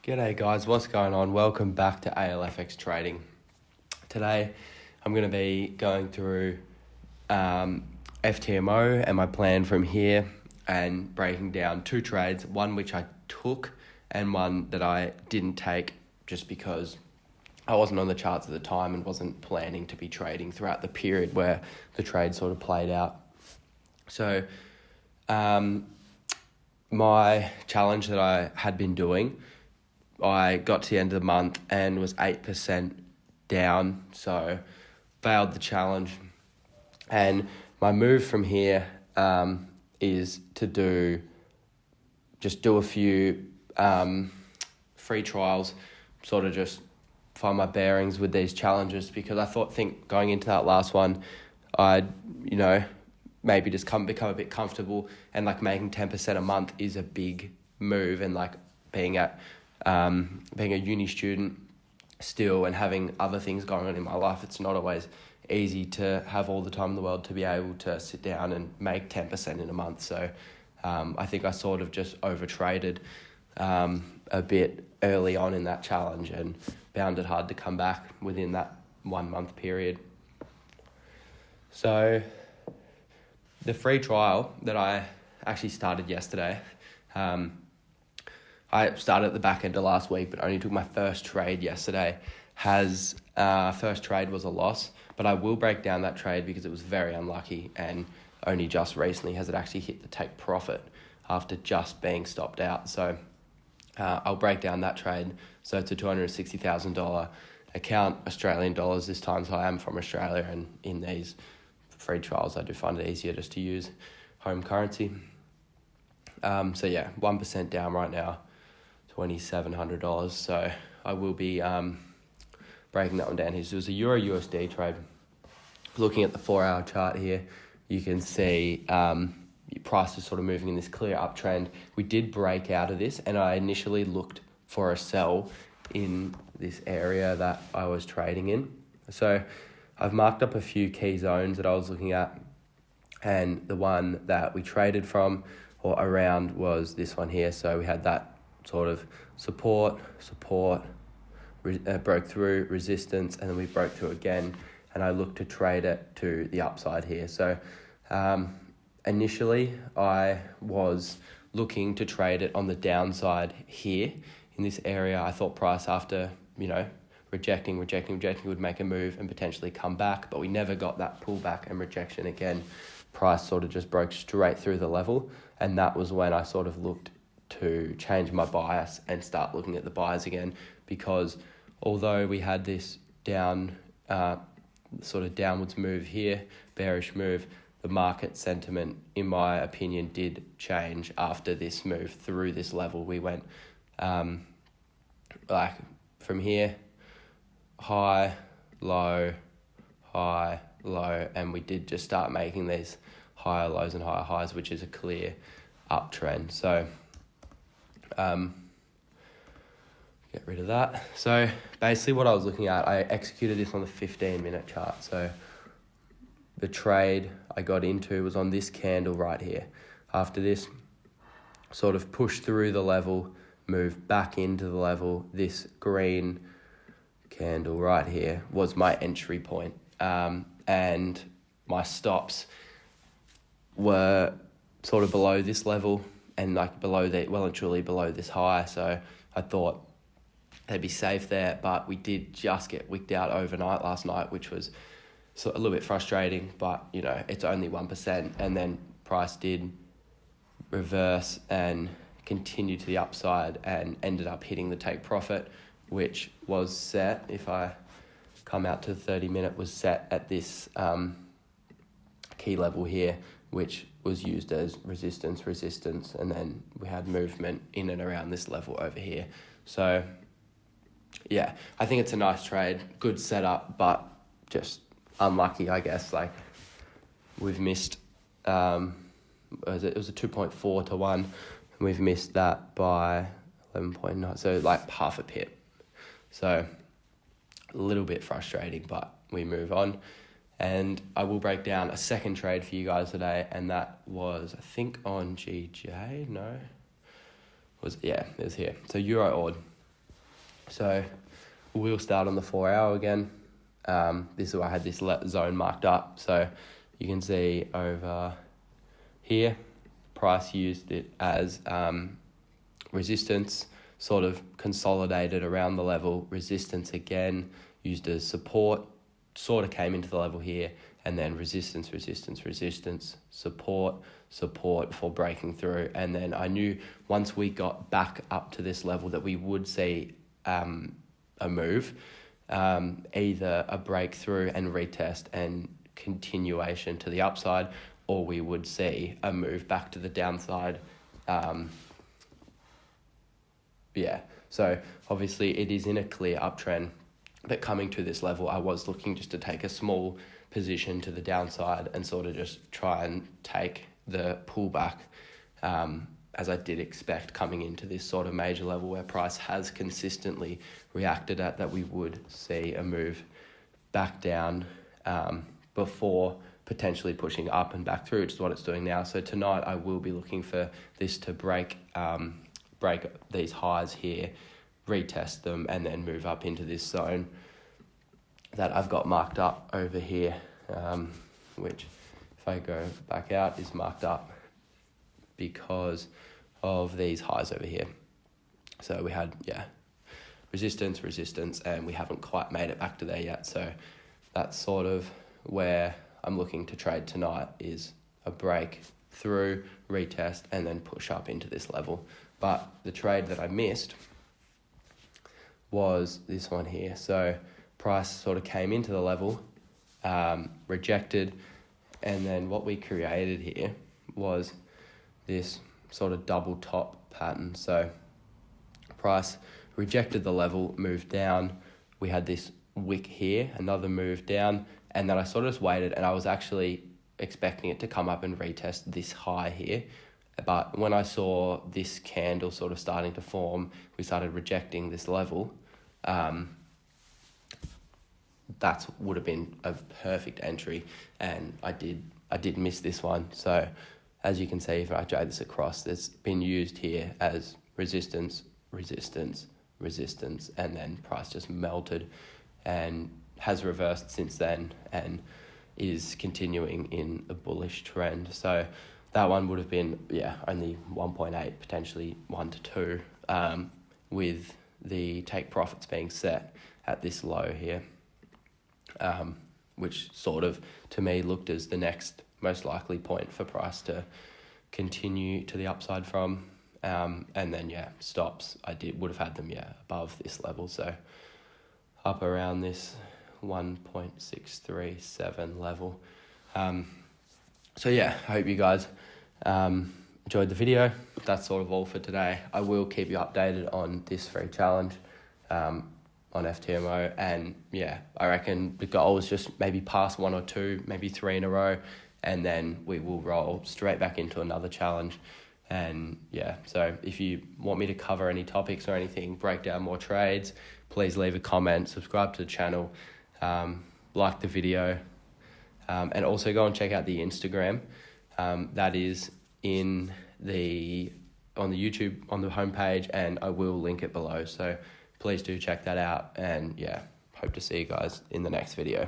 G'day guys, what's going on? Welcome back to ALFX Trading. Today I'm going to be going through ftmo and my plan from here and breaking down two trades, one which I took and one that I didn't take just because I wasn't on the charts at the time and wasn't planning to be trading throughout the period where the trade sort of played out. So my challenge that I had been doing, I got to the end of the month and was 8% down, so failed the challenge. And my move from here is to do a few free trials, sort of just find my bearings with these challenges, because I think going into that last one, I'd, maybe just become a bit comfortable, and like making 10% a month is a big move, and like being a uni student still and having other things going on in my life, it's not always easy to have all the time in the world to be able to sit down and make 10% in a month. So I think I sort of just overtraded a bit early on in that challenge and found it hard to come back within that 1 month period. So the free trial that I actually started yesterday, I started at the back end of last week, but only took my first trade yesterday. First trade was a loss, but I will break down that trade because it was very unlucky, and only just recently has it actually hit the take profit after just being stopped out. So I'll break down that trade. So it's a $260,000 account, Australian dollars this time. So I am from Australia, and in these free trials, I do find it easier just to use home currency. 1% down right now, $2,700. So I will be breaking that one down here. So it was a Euro USD trade. Looking at the 4-hour chart here, you can see price is sort of moving in this clear uptrend. We did break out of this, and I initially looked for a sell in this area that I was trading in. So I've marked up a few key zones that I was looking at, and the one that we traded from or around was this one here. So we had that sort of support, broke through, resistance, and then we broke through again, and I looked to trade it to the upside here. So initially I was looking to trade it on the downside here in this area. I thought price, after rejecting would make a move and potentially come back, but we never got that pullback and rejection again. Price sort of just broke straight through the level, and that was when I sort of looked to change my bias and start looking at the buys again, because although we had this sort of downwards move here, bearish move, the market sentiment, in my opinion, did change after this move through this level. We went like from here, high, low, and we did just start making these higher lows and higher highs, which is a clear uptrend. So get rid of that. So basically what I was looking at, I executed this on the 15-minute chart. So the trade I got into was on this candle right here. After this, sort of pushed through the level, moved back into the level. This green candle right here was my entry point. And my stops were sort of below this level and like below that, well and truly below this high. So I thought they'd be safe there, but we did just get wicked out overnight last night, which was a little bit frustrating, but it's only 1%. And then price did reverse and continue to the upside and ended up hitting the take profit, which was set, if I come out to the 30-minute, was set at this key level here, which was used as resistance, and then we had movement in and around this level over here. So yeah, I think it's a nice trade, good setup, but just unlucky, I guess. Like we've missed, it was a 2.4 to 1, and we've missed that by 11.9, so like half a pip. So a little bit frustrating, but we move on. And I will break down a second trade for you guys today, and that was, I think, on GJ. No, it was here. So Euro Ord. So we'll start on the 4 hour again. This is where I had this zone marked up. So you can see over here, price used it as resistance, sort of consolidated around the level, resistance again, used as support, sort of came into the level here, and then resistance, support before breaking through. And then I knew once we got back up to this level that we would see a move, either a breakthrough and retest and continuation to the upside, or we would see a move back to the downside. So obviously it is in a clear uptrend, but coming to this level, I was looking just to take a small position to the downside and sort of just try and take the pullback, as I did expect coming into this sort of major level where price has consistently reacted at, that we would see a move back down before potentially pushing up and back through, which is what it's doing now. So tonight I will be looking for this to break these highs here, retest them, and then move up into this zone that I've got marked up over here, which if I go back out is marked up because of these highs over here. So we had, resistance, and we haven't quite made it back to there yet. So that's sort of where I'm looking to trade tonight, is a break through, retest, and then push up into this level. But the trade that I missed was this one here. So price sort of came into the level, rejected, and then what we created here was this sort of double top pattern. So price rejected the level, moved down. We had this wick here, another move down, and then I sort of just waited, and I was actually expecting it to come up and retest this high here. But when I saw this candle sort of starting to form, we started rejecting this level. That would have been a perfect entry, and I did miss this one. So as you can see, if I drag this across, it's been used here as resistance, and then price just melted and has reversed since then and is continuing in a bullish trend. So that one would have been, only 1.8, potentially 1 to 2, with the take profits being set at this low here, which sort of, to me, looked as the next most likely point for price to continue to the upside from. And then, stops, would have had them, above this level. So up around this 1.637 level. I hope you guys enjoyed the video. That's sort of all for today. I will keep you updated on this free challenge on FTMO, and I reckon the goal is just maybe pass 1 or 2, maybe 3 in a row, and then we will roll straight back into another challenge. And so if you want me to cover any topics or anything, break down more trades, please leave a comment, subscribe to the channel, like the video, and also go and check out the Instagram. That is on the YouTube, on the homepage, and I will link it below. So please do check that out, and hope to see you guys in the next video.